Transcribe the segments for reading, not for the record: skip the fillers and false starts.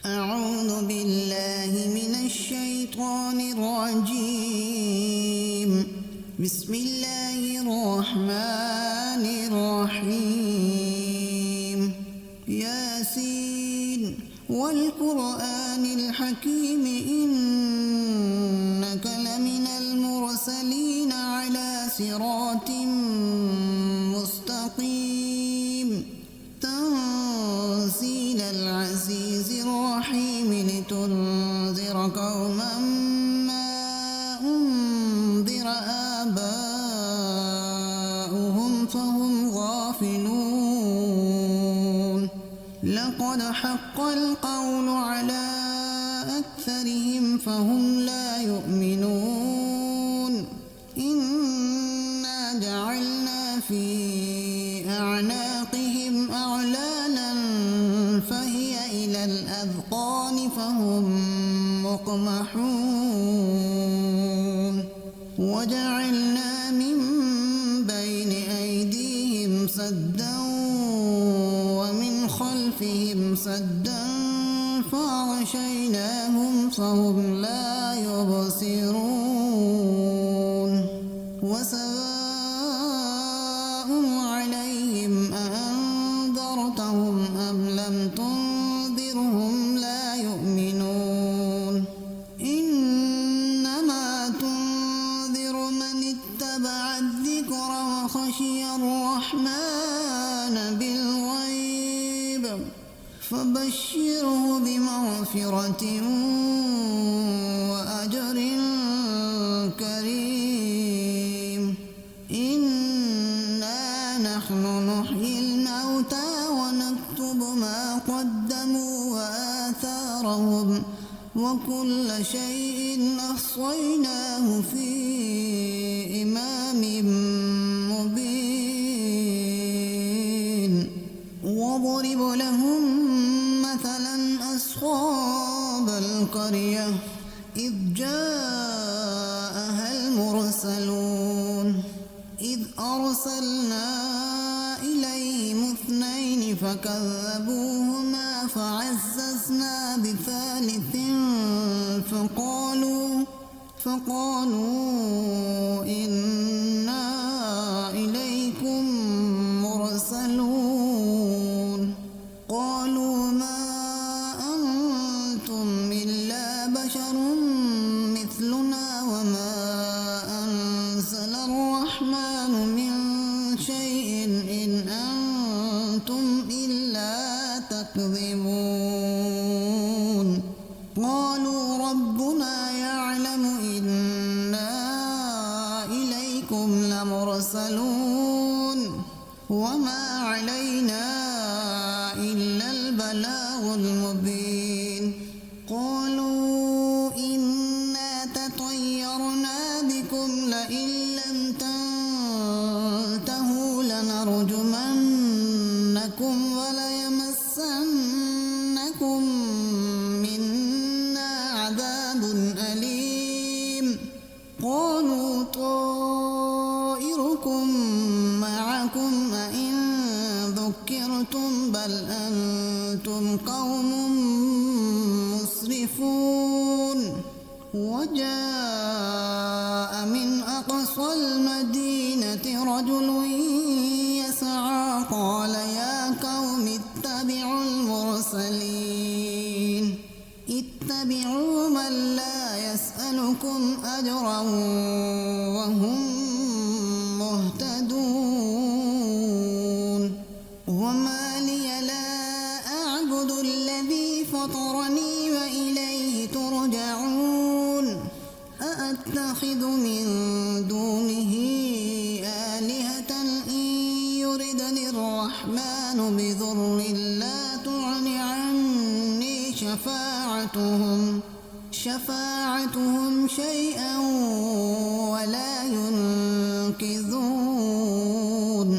أعوذ بالله من الشيطان الرجيم. بسم الله الرحمن الرحيم. ياسين والقرآن الحكيم إنك لمن المرسلين على صراط مستقيم. تنزيل العزيز الرحيم لتنذر قوما ما أنذر آباؤهم فهم غافلون. لقد حق القول على أكثرهم فهم لا يؤمنون. إنا جعلنا في أعناقهم أغلالا فهي إلى الأذقان فهم مقمحون. وجعلنا من بين أيديهم سدا ومن خلفهم سدا فأغشيناهم فهم لا يبصرون. وسواء عليهم أأنذرتهم أم لم تنذرهم لا يؤمنون. إنما تنذر من اتبع الذكر وخشي الرحمن بالغيب فبشره بمغفرة وأجر كريم. إنا نحن نحيي الموتى ونكتب ما قدموا وآثارهم وكل شيء أحصيناه في إمام مبين. واضرب لهم مثلا أصحاب القرية إذ جاءها المرسلون إذ أرسلنا إليهم اثنين فكذبوهما فعززنا بثالث فقالوا إنا إليكم مرسلون. قالوا ما أنتم إلا بشر مثلنا وما أنزل الرحمن من شيء إن أنتم إلا تكذبون. قالوا ربنا يعلم إنا إليكم لمرسلون وما علينا إلا البلاغ المبين. قالوا إنا تطيرنا بكم لئن لم تنتهوا لنرجمنكم وليمسنكم منا عذاب أليم. قالوا طائركم معكم أئن ذكرتم بل أنتم قوم مسرفون. وجاء من أقصى المدينة رجل يسعى قال يا قوم اتبعوا المرسلين اتبعوا من لا يسألكم أجرا وهم مهتدون. وما لي لا أعبد الذي فطرني وإليه ترجعون. أأتخذ من دونه آلهة إن يردني الرحمن بضر لا تغن عني شفاعتهم شيئا ولا ينقذون.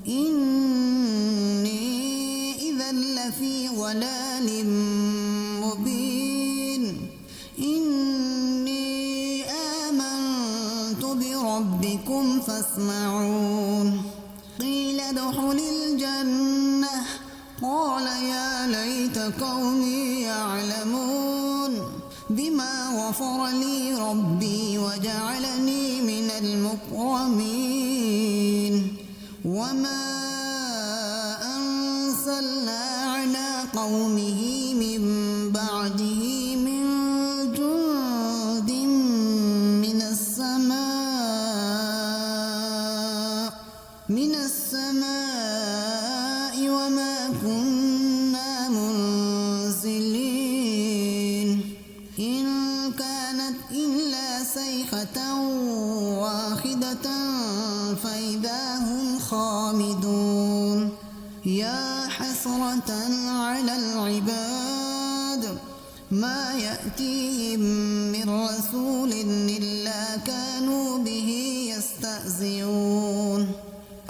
إني إذا لفي ضلال مبين. إني آمنت بربكم فاسمعون. قيل ادخل الجنة قال يا ليت قومي يعلمون. لي ربي وجعلني من المكرمين وما أرسلنا على قومه من بعده من جند من السماء وما كنا منزلين إن كانت إلا صيحة واحدة فإذا هم خامدون يا حسرة على العباد ما يأتيهم من رسول إلا كانوا به يستهزئون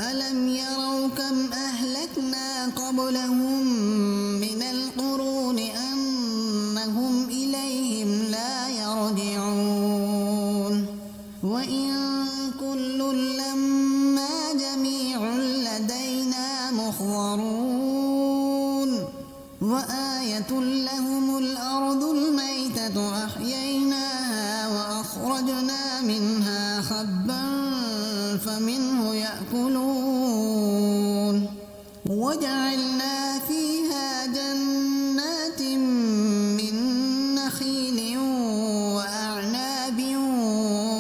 ألم يروا كم أهلكنا قبلهم من القرون أنهم إليهم لا يرجعون وإن كل لما جميع لدينا محضرون وآية لهم الأرض الميتة أحييناها وأخرجنا منها حبا فمنه يأكلون وجعلنا فيها جنات من نخيل وأعناب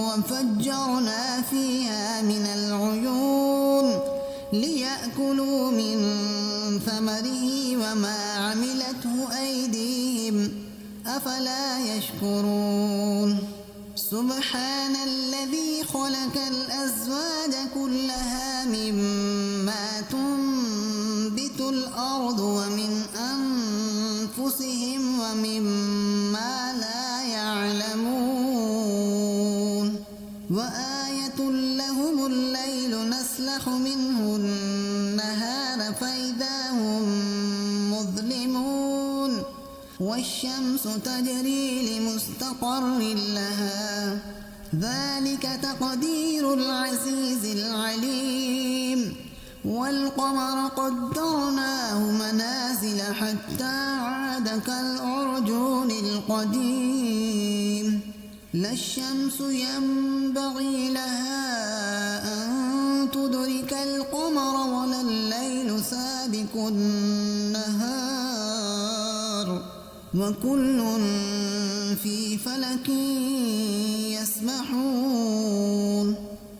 وفجرنا فيها من العيون ليأكلوا من ثمره وما عملته أيديهم أفلا يشكرون سبحان الذي خلق الأزواج كلها مما تنبت الأرض ومن أنفسهم ومما لا يعلمون وآية لهم الليل نسلخ منه النهار فإذا هم مظلمون والشمس تجري لمستقر لها ذلك تقدير العزيز العليم والقمر قدرناه منازل حتى عاد كالعرجون القديم لا الشمس ينبغي لها أن تدرك القمر ولا الليل سابق النهار وكل في فلك يسبحون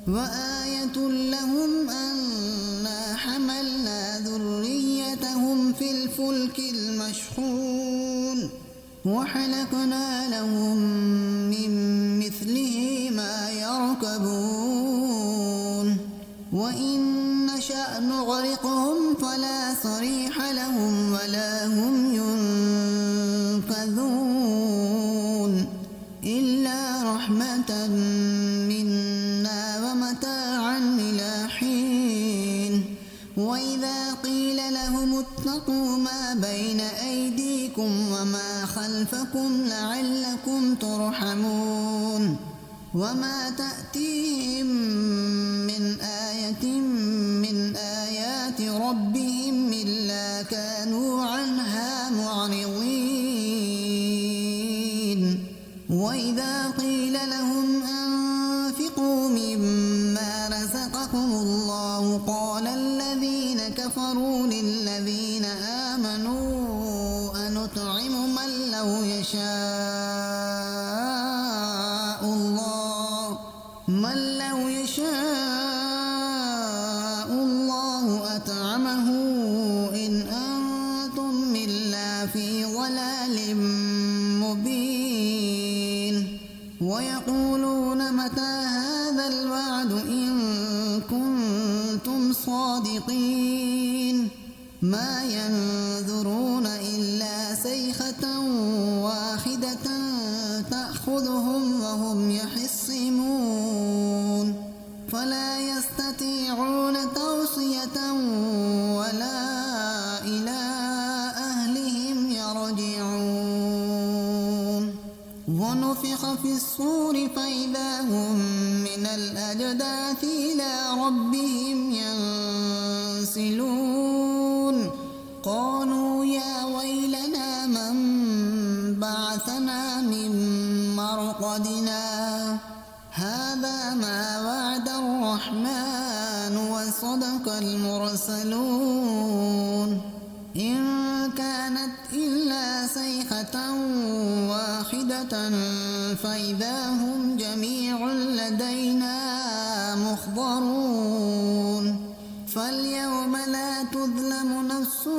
وآية لهم أنا حملنا ذريتهم في الفلك المشحون وخلقنا لهم من مثله ما يركبون وإن نشأ نغرقهم فلا صريح لهم ولا هم ينقذون إلا رحمة منا ومتاعا إلى حين وإذا قيل لهم اتقوا ما بين أيديكم وما خلفكم لعلكم ترحمون وما تأتيهم من آية من آيات ربهم إلا كانوا عنها معرضين وإذا قيل لهم أنفقوا مما رزقكم الله قال الذين كفروا للذين آمنوا أنطعم من لو يشاء الله أطعمه إن أنتم إلا في ضلال مبين ويقولون متى هذا الوعد إن كنتم صادقين ما ينظرون إلا صيحة واحدة تأخذهم وهم يخصمون فلا يستطيعون توصية ولا إلى أهلهم يرجعون ونفخ في الصور فإذا هم من الأجداث إلى ربهم ينسلون قالوا يا ويلنا من بعثنا من مرقدنا هذا ما وعد الرحمن وصدق المرسلون إن كانت إلا صيحة واحدة فإذا هم جميع لدينا محضرون فاليوم لا تظلم نفس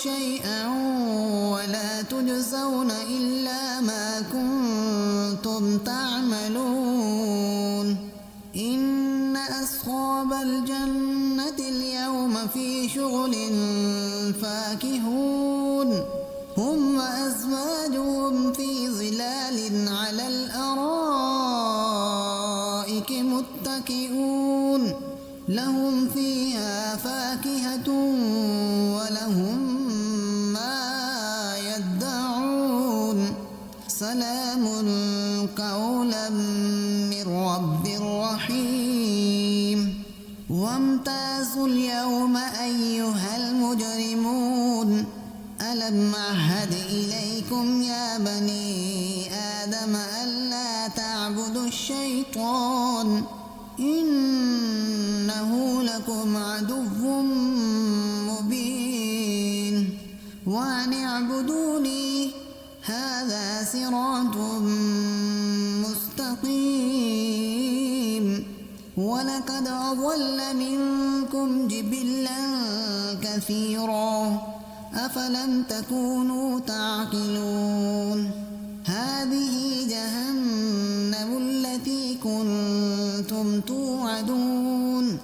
شيئا ولا تجزون إلا ما كنتم تعملون إن أصحاب الجنة اليوم في شغل فاكهون هم وأزواجهم في ظلال على الأرائك متكئون لهم فيها فاكهة ولهم ما يدعون سلام قولا من رب رحيم وامتازوا اليوم أيها المجرمون ألم أعهد إليكم يا بني آدم ألا تعبدوا الشيطان إنه لكم عدو مبين وأن اعبدوني هذا صراط مستقيم ولقد أضل منكم جبلا كثيرا أفلم تكونوا تعقلون هذه جهنم التي كنتم توعدون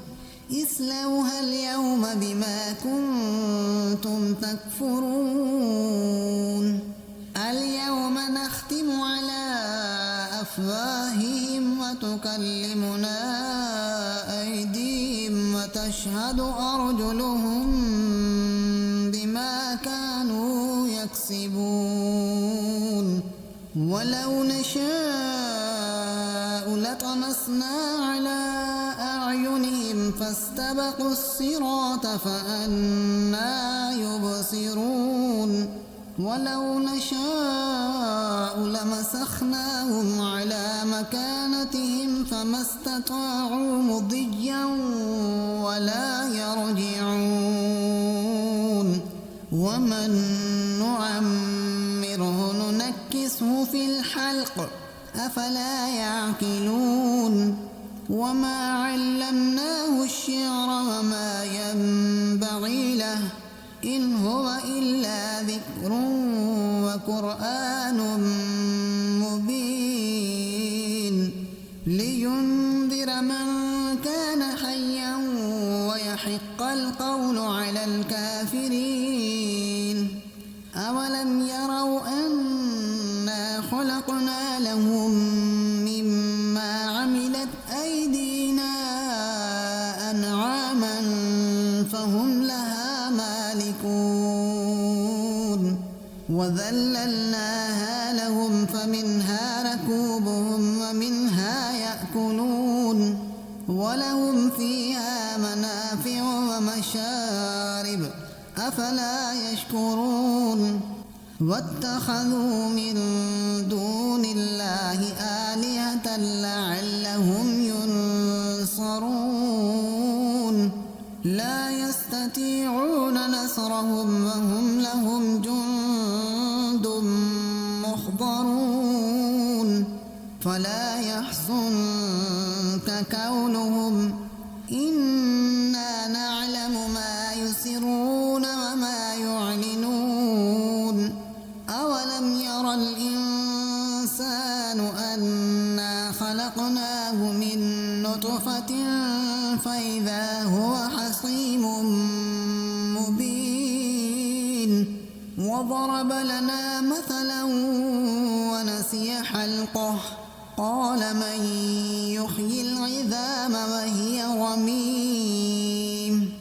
اصلوها اليوم بما كنتم تكفرون اليوم نختم على أفواههم وتكلمنا أيديهم وتشهد أرجلهم بما كانوا يكسبون ولو نشاء لطمسنا على أعينهم فاستبقوا الصراط فأنى يبصرون ولو نشاء لمسخناهم على مكانتهم فما استطاعوا مضيا ولا يرجعون ومن نعمره ننكسه في الحلق أفلا يعقلون وما علمناه الشعر وما ينبغي له إن هو إلا ذكر وقرآن مبين لينذر من كان حيا ويحق القول على الكافرين أولم يروا أنا خلقنا لهم مما عملت أيدينا أنعاما فهم لها مالكون وذللناها لهم فمنها ركوبهم ومنها يأكلون ولهم فيها منافع ومشارب أفلا يشكرون واتخذوا من دون الله آلهة لعلهم ينصرون لا يستطيعون نصرهم وهم لهم جند محضرون فلا يحزنك قولهم إنا نعلم ما يسرون وما يعلنون أولم ير الإنسان أنا خلقناه من نطفة فإذا هو خصيم مبين وضرب لنا مثلا ونسي خلقه قال من يحيي العظام وهي رميم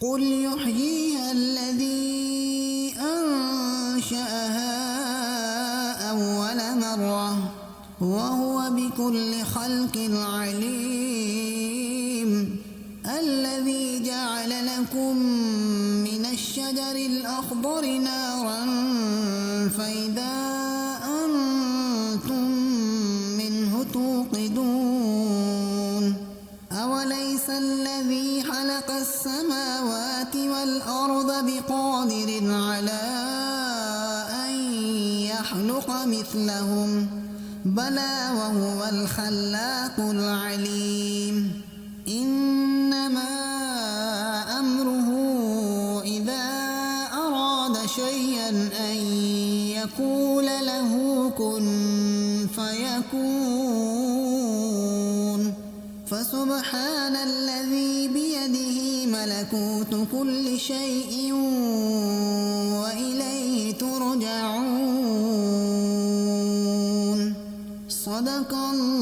قل يحييها الذي أنشأها أول مرة وهو بكل خلق عليم الذي جعل لكم من الشجر الأخضر نارا فإذا أنتم يوقدون أوليس الذي خلق السماوات والأرض بقادر على أن يخلق مثلهم بلى وهو الخلاق العليم إنما أمره إذا أراد شيئا أن يقول له كن فيكون فسبحان الذي بيده ملكوت كل شيء وإليه ترجعون صدق الله